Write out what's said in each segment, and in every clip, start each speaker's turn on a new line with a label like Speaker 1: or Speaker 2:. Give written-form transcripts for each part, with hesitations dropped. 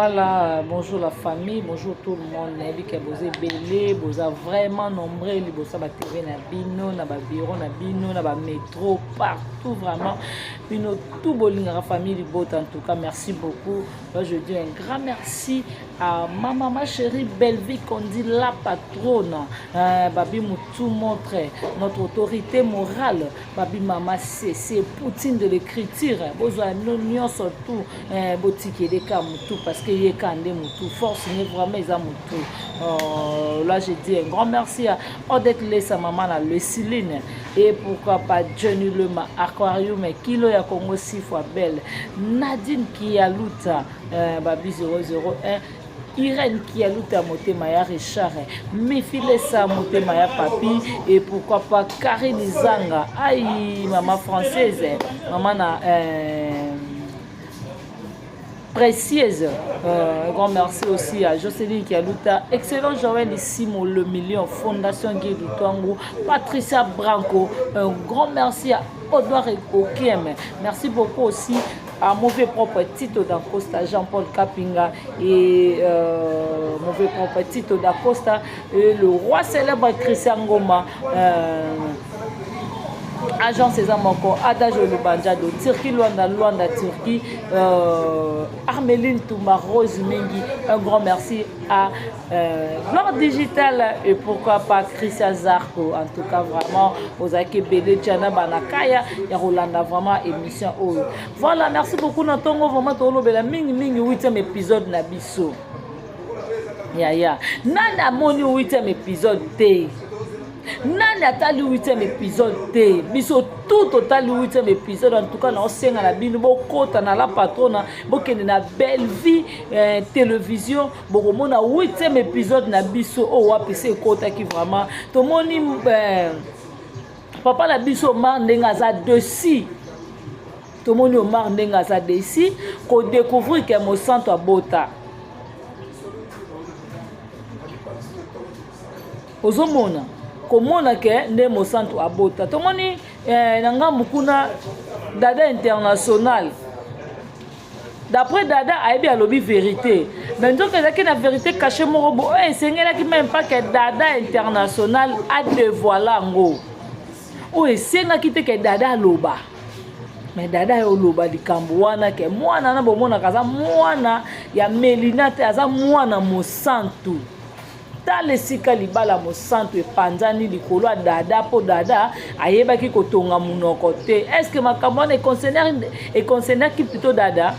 Speaker 1: Voilà, bonjour la famille, bonjour tout le monde. Nabi que vous êtes belé, vous êtes vraiment nombreux, vous êtes TV na bino, na bureau na bino, na métro, partout vraiment. Bino tout bolinga la famille du bot en tout cas, merci beaucoup. Là, je dis un grand merci à ma chérie Belleville qu'on dit la patronne. Babi Moutou montre notre autorité morale. Babi Mama c'est Poutine de l'écriture. Besoin nous surtout boutique des cas Moutou parce que y Kandé Moutou force n'est vraiment ils Moutou. Là je dis un grand merci à Odette Lessa maman la le Céline et pourquoi pas Johnny Lema Aquarium Kilo ya Congo 6 fois belle Nadine qui a luta Babi 001 Irène qui a lutté à Motema Richard, Méfile ça Motema Papi et pourquoi pas Karine Zanga, aïe maman française, maman na précieuse. Un grand merci aussi à Jocelyne qui a lutté, excellent Joël ici le million, Fondation Guy du Tango, Patricia Branco, un grand merci à Audouard Okiem, merci beaucoup aussi à mauvais propre titre d'Acosta Jean-Paul Kapinga et mauvais propre titre d'Acosta et le roi célèbre Christian Ngoma agent César Moko Adajo Lubanja de Turquie Luanda Turquie Armeline Touma Rose Mengi, un grand merci à Gloire Digital et pourquoi pas Christian Zarko, en tout cas vraiment aux Ake Bele Tchana Banakaya et Rolanda vraiment émission Oyo. Voilà, merci beaucoup Nantongo vraiment tolo bela mingi 8e épisode Nabiso. Ya nana moni 8e épisode te. Nani atali 8e épisode te biso tout total 8e épisode en tout cas na osenga na bino bokota na la patrona bokende na belle vie télévision bokomona 8e épisode na biso o wapi se kota ki vraiment to moni papa la biso mar ndenga za desi to moni o mar ndenga za desi ko découvrir que mo santo abota ozomona komona ke nde mo santo abota tomoni nanga mukuna dada international d'après dada aibi alobi vérité mais donc ezaki na vérité cachée moko bo esengelaki même pas que dada international a dévoilé ngo o esengaki te ke dada aloba mais dada yo loba likambo wana ke mwana na bomona kaza mwana ya Melina te aza mwana mo santo le sika libala mo santo e panzani likolo a dada po dada ayebaki kotonga munoko te. Est-ce que makambo wana concernant qui plutôt dada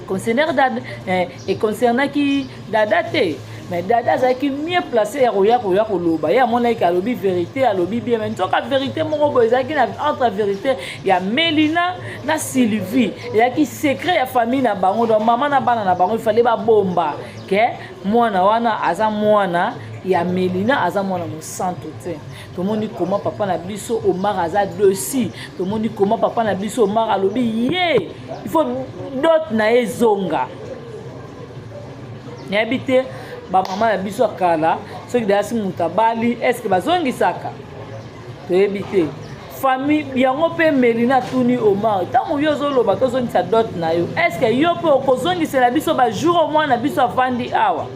Speaker 1: concernant qui dada te mais dada zaki mieux placé ya koya koloba ya mona ki alobi vérité alobi bien mais ntoka vérité moko bo ezaki na entre vérité ya Melina na Sylvie ya ki secret ya famille na bango do mama na bana na bango il fallait ba bomba ke mwana wana aza mwana ya Melina aza mwana mo santo te to moni comment papa na biso Omar aza dosi to moni comment papa na biso Omar alobi ye il faut d'autres na ezonga ni habité ba mama na biso akala soki dasi mutabali est-ce que bazongisaka to ebité famille yango pe Melina tuni Omar tango yo zoloba tozongisa dot na yo est-ce que yo pe okozongisela biso ba jour au moins na biso avandi awa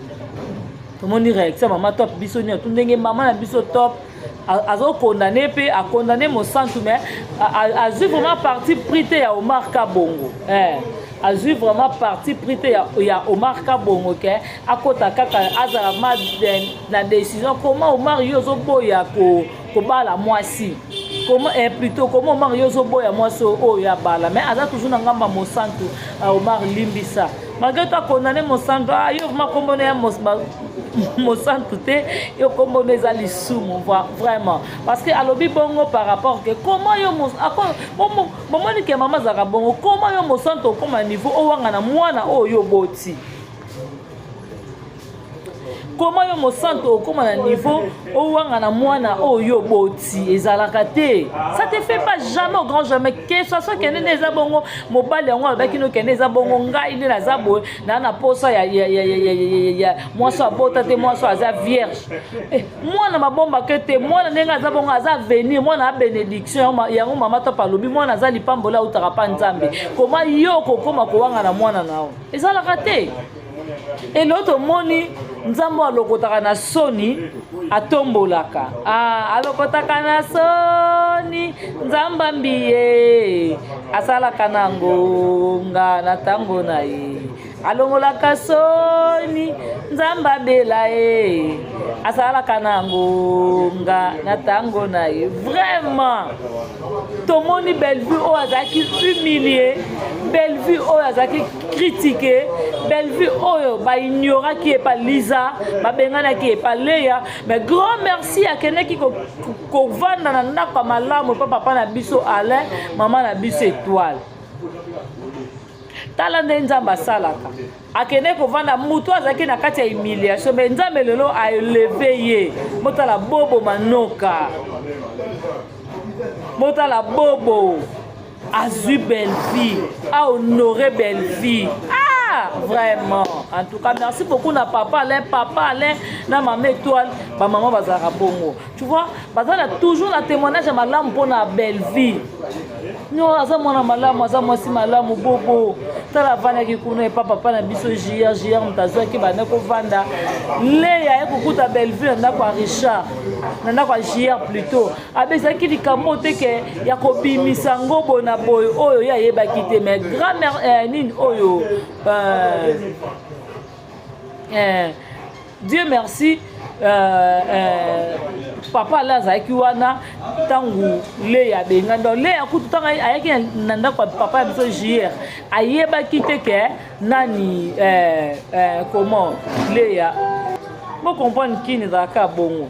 Speaker 1: to moni réaction mama top biso ni tundenge mama na biso top azo condamné pe a condamné mon santo mais a vraiment parti prité ya Omar Kabongo a vu vraiment parti prité ya Omar Kabongo ke akota kaka azala na décision comment Omar yozo boya ko bala mwasi comment plutôt comment Omar yozo boya mwasi o ya bala mais aza toujours na ngamba mo santo Omar Limbisa malgré toi condamné mon santo yo ma kombone ya mo santo te yo kombone za lisumu vraiment parce que alobi bongo par rapport que comment yo mo moni ke mama zaka bongo comment yo mo santo comme niveau o wanga na mwana o yo boti Comment yo mosanto okoma na niveau owanga na mwana oyo boti ezalaka te. Ça te fait pas jamais au grand jamais que soit kende neza bongo mobali yango abaki no kende za bongo ngai ile na zabo na posa ya mwaso abota te mwaso aza vierge. Mwana mabomba ke te mwana nenga za bongo aza venir mwana bénédiction yango mama to palobi mwana za lipambola utaka pa nzambe. Comment yo kokoma kowanga na mwana nao ezalaka te. Et l'autre moni nzambo alokotaka na soni atombolaka alokotaka na soni nzamba mbiye asalaka na ngonga na tango na ye alongolaka soni nzamba bela ye asalaka na ngonga na tango na ye. Vraiment tomoni Bellevue oyo azalaki humilié, Bellevue oyo azalaki critiqué, Bellevue oyo baignoraki epa Liza babenganaki epa Leya. Mais grand merci akendaki kovanda na ndako ya malamu pa papa na biso Alain mama na biso Étoile. Tala nde nzambe asalaka akende kovanda mutu azalaki na kati ya humiliation mais nzambe lelo aeleve ye. Motala bobo manoka motala bobo azui Bellevue a honoré Bellevue. Vraiment en tout cas merci beaucoup na papa Alain na maman Étoile ba maman bazara bongo. Tu vois bazana toujours la témoignage ya malamu pona Bellevue. Nous aza mwana malamu aza mwasi malamu bobo tala vana ki kuna papa na biso JR mtazwa ki bana ko vanda Leya ekokuta Bellevue na kwa Richard na kwa JR plutôt abeza ki likambo te ke ya kobimisa ngobo na boy oyo ya yeba kite mais grand-mère nini oyo Dieu merci papa la zaki wana tangu Leya benga donc Leya kutu tanga ayaki nanda kwa papa ya biso JR ayeba kite ke nani comment Leya mo comprendre kini zaka bongo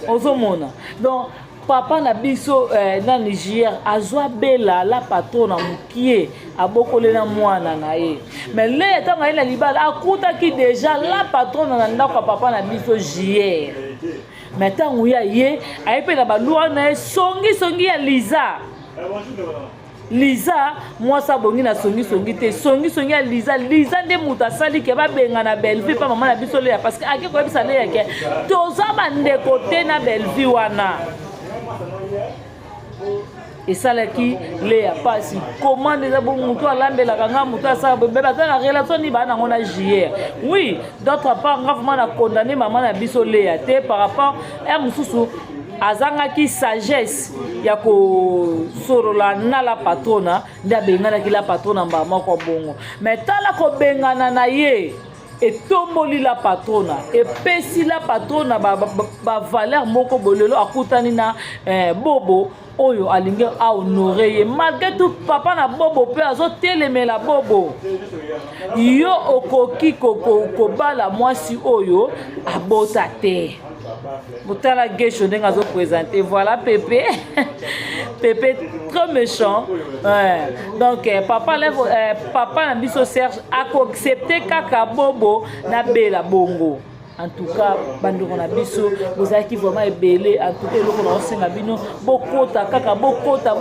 Speaker 1: ozomona donc papa na biso na Niger azwa bela la patrona mukie abokole na mwana na ye mais Leya tanga ila libala akuta ki déjà la patrona na ndako papa na biso JR. Mais tangu ya ye ayepe na balua na songi ya Liza mwasa bongi na songi te songi ya Liza nde muta sali ke ba benga na Bellevue pa mama na biso Leya parce que ake ko ebisa Leya ke toza bande côté na Bellevue wana. Et ça là qui Leya passe comment déjà bon muto alambela kanga muto asa beba ta relation ni bana ngona JR. Oui, d'autre part vraiment na condamner maman na biso Leya te par rapport à mususu azanga ki sagesse ya ko sorola na la patrona nda bengana ki la patrona mbama ko bongo mais tala ko bengana na ye etomboli la patrona epesi la patrona ba valeur moko bolelo akutani na bobo oyo alinge a honoré ye malgré tout papa na bobo pe azo telemela bobo yo okoki kobala mwasi oyo abota te. Botala Gesho ndenga zo présenter voilà Pépé Pépé trop méchant donc papa na biso Serge a accepté kaka bobo na bela bongo. En tout cas bandoko na biso bozaki vraiment ebele en tout cas eloko na osenga bino bokota kaka bokota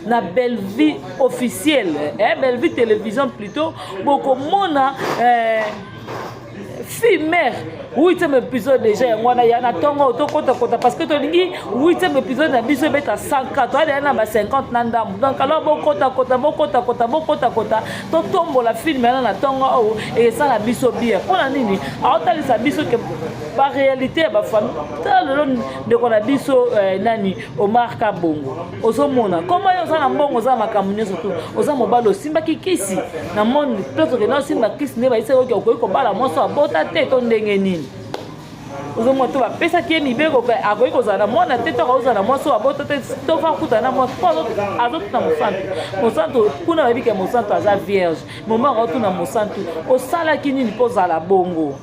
Speaker 1: na Bellevue officielle Bellevue télévision plutôt bokomona Fille-mère, 8e épisode déjà, il y a un tongo kota parce que tu dis 8e épisode na biso beta 104, toi il y a na 50 nandam. Donc alors bokota to tombo la film na tongo et ça la biso bien. Pona nini? Aotali sa biso que par réalité ba famille talo de ko na biso nani Omar Kabongo. Ozomona comment yo za na mbongo za makamune surtout. Oza mobalo simba kikisi na monde peut-être que na simba kisi ne ba ise ko bala moso abota te to ndenge nini. Ozomo to ba pesa ki mibeko ka akoyi kozala mwana te to kozala mwaso abota te to fa kuta na mwaso azot na mosanto kuna babike mosanto aza vierge moma rotu na mosanto osala ki nini pozala bongo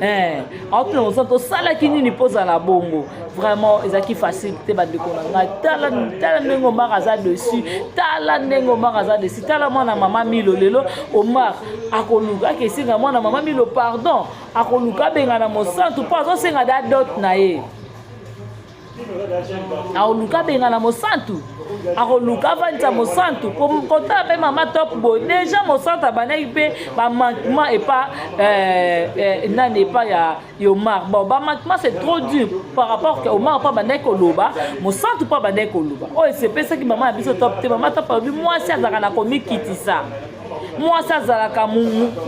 Speaker 1: entre mosantu osalaki nini poza na bongo vraiment ezaki facilité bandeko na ngai tala ndenge Omar aza dessus tala ndenge Omar aza dessus tala mwana mama Milo lelo Omar akoluka akesinga mwana mama Milo pardon akoluka benga na mosantu po azosenga da dot na ye akoluka benga na mosantu akoluka avandisa mosantu kotala mpe mama top boy déjà mosantu abandaki mpe bamanquement epa nani epa ya Omar bon bamanquement c'est trop dur par rapport ke Omar mpo abandaki koloba mosantu mpo abandaki koloba oyo esepesaki mama ya biso top te mama top alobi mwasi azalaka na komikitisa mwasi azalaka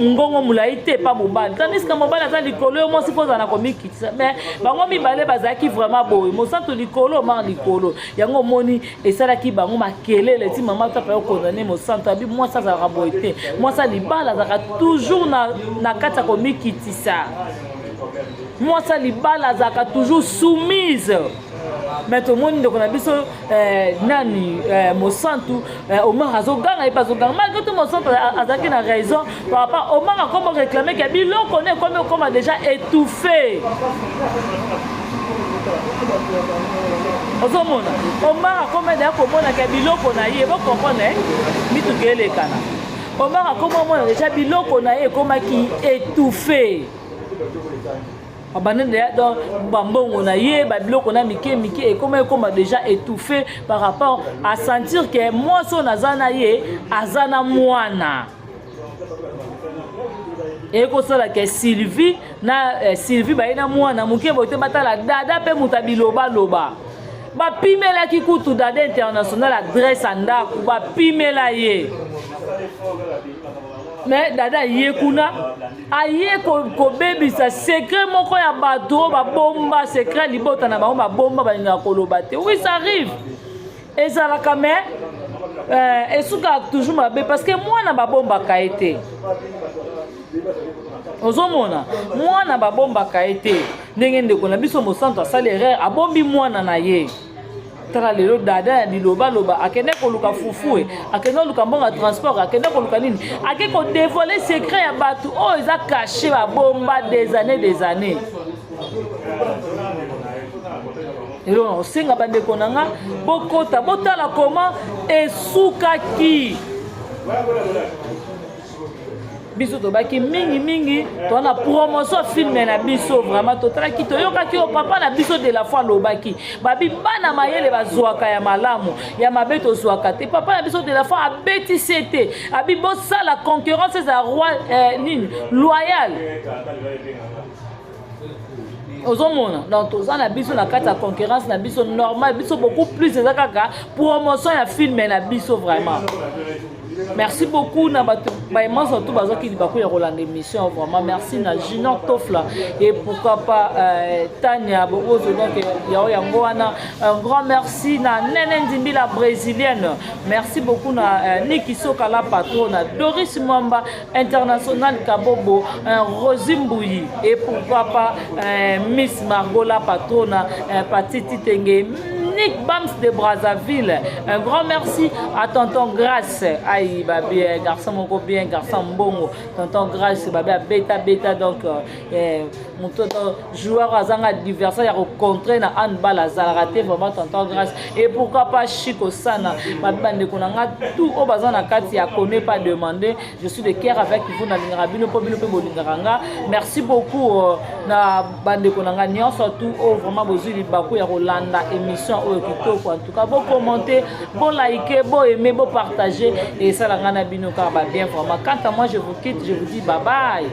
Speaker 1: ngongo molai te pa mobali tandis que mobali aza likolo yo mwasi mpo ozala na komikitisa mais bango mibale bazalaki vraiment boye mosantu likolo Omar likolo yango omoni esalaki bango makelele ti mama top ayo kondane mosantu abi mwasi azalaka boye te mwasi alibala azalaka toujours na kati ya komikitisa mwasi alibala azalaka toujours soumise mais tomoni ndeko na biso nani mosantu Omar azoganga ye azoganga malgré tout mosantu azalaki na raison par rapport Omar akoma réclamer que biloko ne comme déjà étouffé ozomona Omar akoma déjà komona que biloko na ye bo comprendre mitukelekana Omar akoma mona déjà biloko na ye ekomaki étouffé bambongo na ye babiloko na mike et comment déjà étouffé par rapport à sentir que moi son azana ye azana mwana et ko sala que Sylvie Sylvie ba ina mwana muke bote batala dada pe mutabiloba loba ba pimela ki kutu dada international adresse andako ba pimela ye mais dada ye kuna aye ko bebisa secret moko ya bato ba bomba secret libota na ba bomba ba nga koloba te oui ça arrive et ça la quand même et souka toujours mabe parce que moi na ba bomba kaete ozomona moi na ba bomba kaete ndenge ndeko na biso mosantu asali erreur abombi mwana na ye tala lelo dada liloba loba akende koluka fufu akende koluka mbonga transport akende koluka nini ake ko dévoiler secret ya batu oh eza caché ba bomba des années elo osenga bandeko nanga bokota botala comment esukaki biso tobaki mingi tona promotion film na biso vraiment totalaki toyokaki o papa na biso de la fois lobaki babi bana mayele bazwaka ya malamu ya mabeto zwaka te papa na biso de la fois abeti sete abi bossa la concurrence za roi nini loyal ozomona donc toza na biso na kati ya concurrence na biso normal biso beaucoup plus ezakaka promotion ya film na biso vraiment. Merci beaucoup na baimans tout bazoki libaku ya Roland émission vraiment merci na Junior Tofla et pourquoi pas Tania Bobozo donc yao yango wana un grand merci na Nene Ndimbi la brésilienne merci beaucoup na Niki Soka la patronne Doris Mwamba international Kabobo Rosimbuyi et pourquoi pas Miss Margot la patronne Patiti Tenge Nick Bams de Brazzaville. Un grand merci à Tonton Grace. Aïe, babi, garçon mon bien, garçon bongo. Tonton Grace, babi, bêta, donc, mon tonton joueur à Zanga adversaire a rencontré na handball à raté vraiment Tonton Grace. Et pourquoi pas Chico Sana, babi, bande konanga, tout au bazan à Kati, à connaît pas demandé. Je suis de cœur avec vous, na l'ingrabino, pomino, bolingaranga. Merci beaucoup, na bande konanga, nyon surtout, vraiment, besoin de Bakou et Rolanda, émission. En tout cas, bon commenter, bon liker, bon aimer, bon partager et ça la bien vraiment. Quant à moi, je vous quitte, je vous dis bye bye.